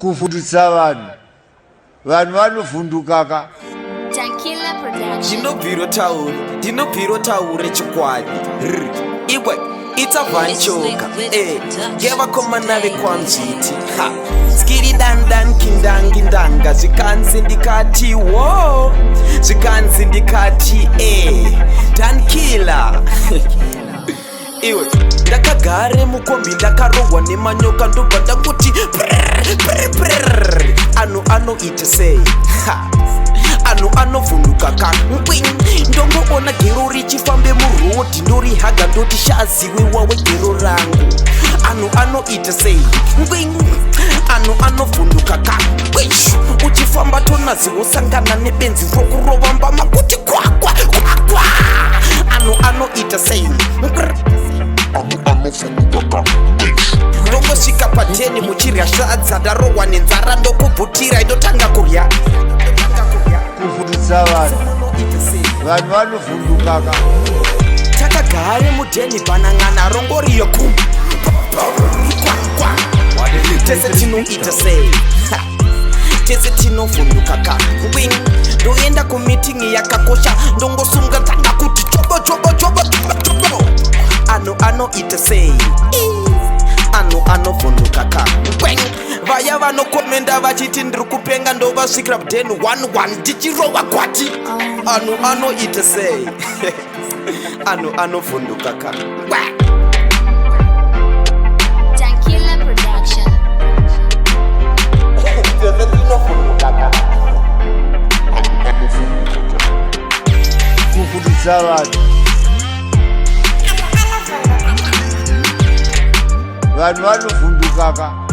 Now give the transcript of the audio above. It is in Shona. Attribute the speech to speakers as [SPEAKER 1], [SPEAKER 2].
[SPEAKER 1] kufundisa vanhu vanofundukaka.
[SPEAKER 2] ndinobviro taure chikwadi iwe itsabvanchoka ngevakomana vekwanzviti skiri dandan kindangindanga zvikanzi ndikati wo zvikanzi ndikati dankila iwe ndakagare mukombi ndakarogwa nemanyoka ndobva ndangoti anu anoita sei anu anovhunduka kankwi ndomboona gero richifambe murodhi ndorihaga ndoti shaziwe wawe gero rangu anu anoita sei anu anovhunduka kankwi uchifamba tonazi wosangana nebenzi rokurovamba makuti kwakwa kwakwa anu anoita sei ndongosvika pateni muchirya sadza ndarohwa nenzara ndokubhutira indotanga kurya
[SPEAKER 1] kufundisa vanhu vanovhundukaka.
[SPEAKER 2] takagare mudheni bhanang'ana rongoriyo tese tinoita sei tese tinovhundukaka ndoenda kumitingi yakakosha ndongosunga tanga kuti chobo anu anoita sei anu anovhundukaka vaya vanokomenda vachiti ndiri kupenga ndovasvikira mudheni 11 ndichirova kwati anu anoita sei anu anovhundukaka.
[SPEAKER 1] kufundisa vanhu vanovhundukaka.